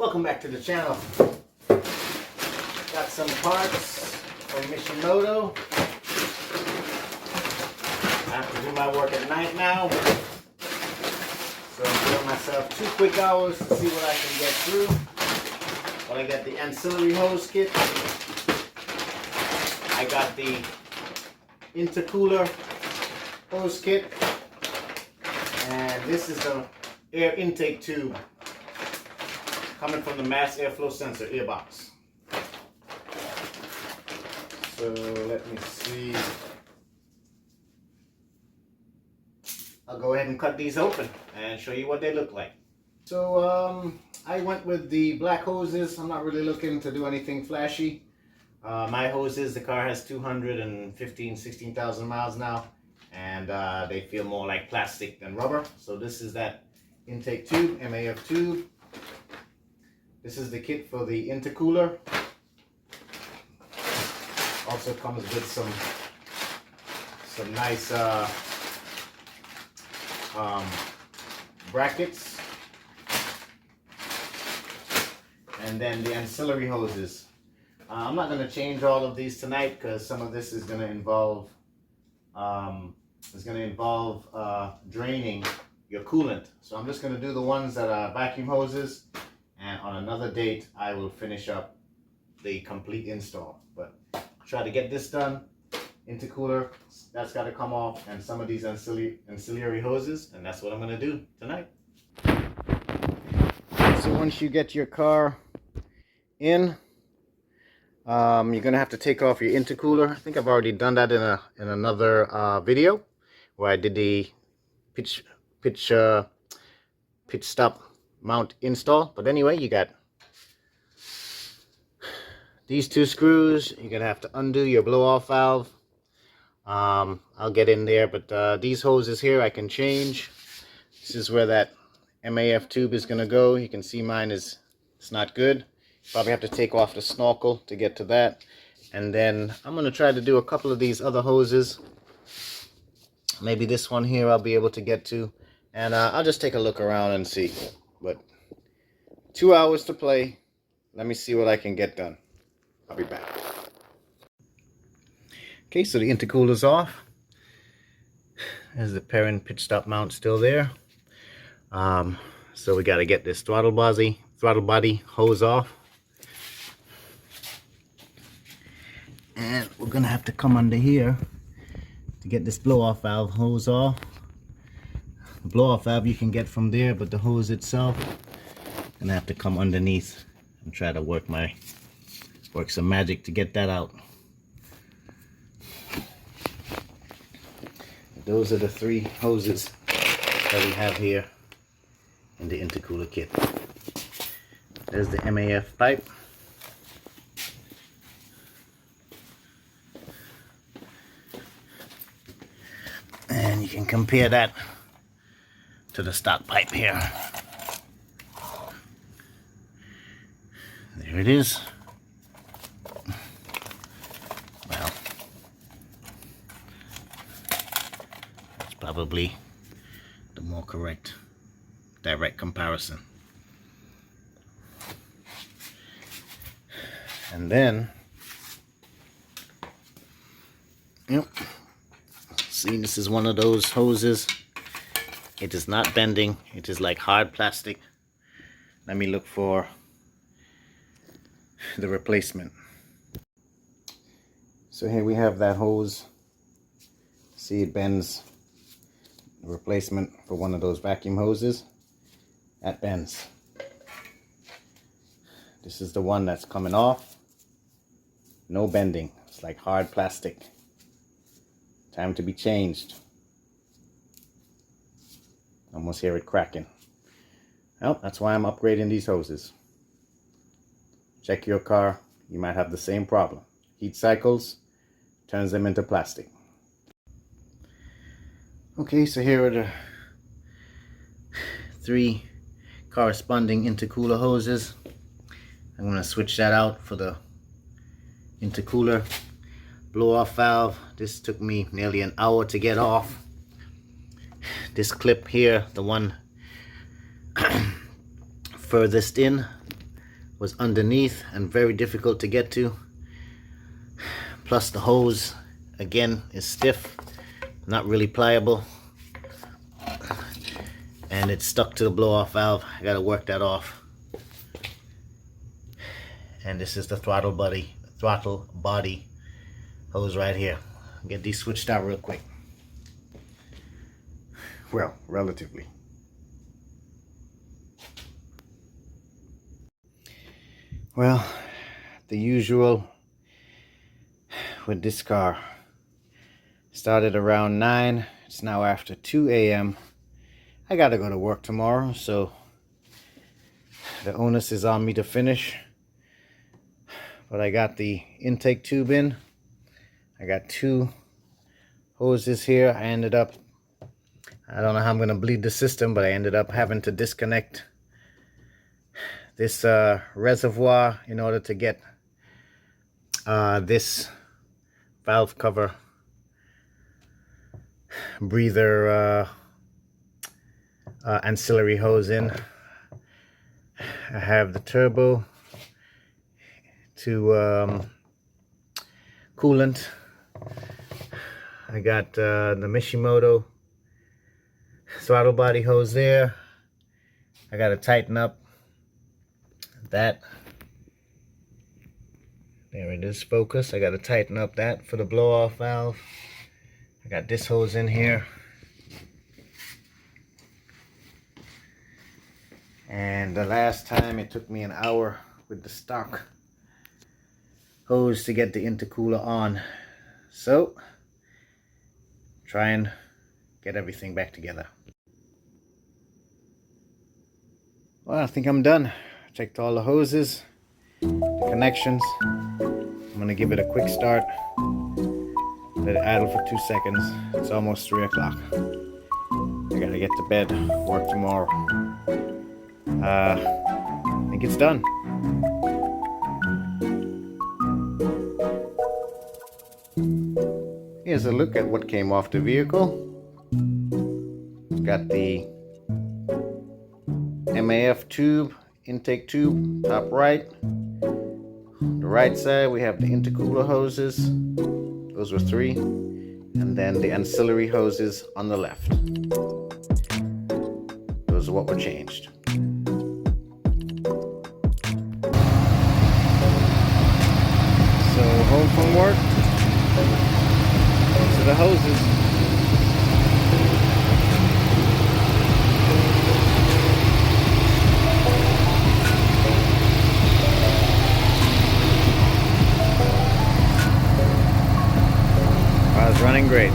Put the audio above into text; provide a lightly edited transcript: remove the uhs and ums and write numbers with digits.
Welcome back to the channel. Got some parts from Mishimoto. I have to do my work at night now, so I'm giving myself 2 quick hours to see what I can get through. But I got the ancillary hose kit. I got the intercooler hose kit, and this is the air intake tube coming from the mass airflow sensor earbox. So let me see. I'll go ahead and cut these open and show you what they look like. So I went with the black hoses. I'm not really looking to do anything flashy. My hoses, the car has 16,000 miles now, and they feel more like plastic than rubber. So this is that intake tube, MAF tube. This is the kit for the intercooler. Also comes with some nice brackets, and then the ancillary hoses. I'm not going to change all of these tonight because some of this is going to involve draining your coolant. So I'm just going to do the ones that are vacuum hoses, and on another date I will finish up the complete install. But try to get this done. Intercooler, that's got to come off, and some of these ancillary hoses, and that's what I'm going to do tonight. So once you get your car in, you're going to have to take off your intercooler. I think I've already done that in another video where I did the pitch stop mount install. But anyway, you got these 2 screws. You're going to have to undo your blow-off valve. I'll get in there, but these hoses here I can change. This is where that MAF tube is going to go. You can see mine it's not good. Probably have to take off the snorkel to get to that. And then I'm going to try to do a couple of these other hoses. Maybe this one here I'll be able to get to. And I'll just take a look around and see. But 2 hours to play. Let me see what I can get done. I'll be back. Okay, so the intercooler's off. There's the parent pitch stop mount still there. So we got to get this throttle body hose off. And we're going to have to come under here to get this blow-off valve hose off. The blow-off valve you can get from there, but the hose itself, going to have to come underneath and try to work some magic to get that out. Those are the 3 hoses that we have here in the intercooler kit. There's the MAF pipe. And you can compare that to the stock pipe here. There it is. Well, that's probably the more correct direct comparison. And then, yep, see, this is one of those hoses. It is not bending. It is like hard plastic. Let me look for the replacement. So here we have that hose. See, it bends. The replacement for one of those vacuum hoses. That bends. This is the one that's coming off. No bending. It's like hard plastic. Time to be changed. Almost hear it cracking. Well, that's why I'm upgrading these hoses. Check your car. You might have the same problem. Heat cycles turns them into plastic. Okay, so here are the 3 corresponding intercooler hoses. I'm going to switch that out for the intercooler blow-off valve. This took me nearly an hour to get off. This clip here, the one furthest in, was underneath and very difficult to get to. Plus the hose again is stiff, not really pliable, and it's stuck to the blow-off valve. I gotta work that off. And this is the throttle body hose right here. Get these switched out real quick. Well, relatively. Well, the usual with this car. Started around 9. It's now after 2 a.m. I gotta go to work tomorrow, so the onus is on me to finish. But I got the intake tube in. I got 2 hoses here. I don't know how I'm gonna bleed the system, but I ended up having to disconnect this reservoir in order to get this valve cover breather ancillary hose in. I have the turbo to coolant. I got the Mishimoto throttle body hose there. I got to tighten up that. There it is, focus. I got to tighten up that for the blow-off valve. I got this hose in here. And the last time it took me an hour with the stock hose to get the intercooler on. So, try and get everything back together. Well, I think I'm done. Checked all the hoses, the connections. I'm gonna give it a quick start. Let it idle for 2 seconds. It's almost 3 o'clock. I gotta get to bed, work tomorrow. I think it's done. Here's a look at what came off the vehicle. It's got the MAF tube, intake tube, top right. The right side we have the intercooler hoses. Those were 3. And then the ancillary hoses on the left. Those are what were changed. So home from work. These are the hoses. Running great.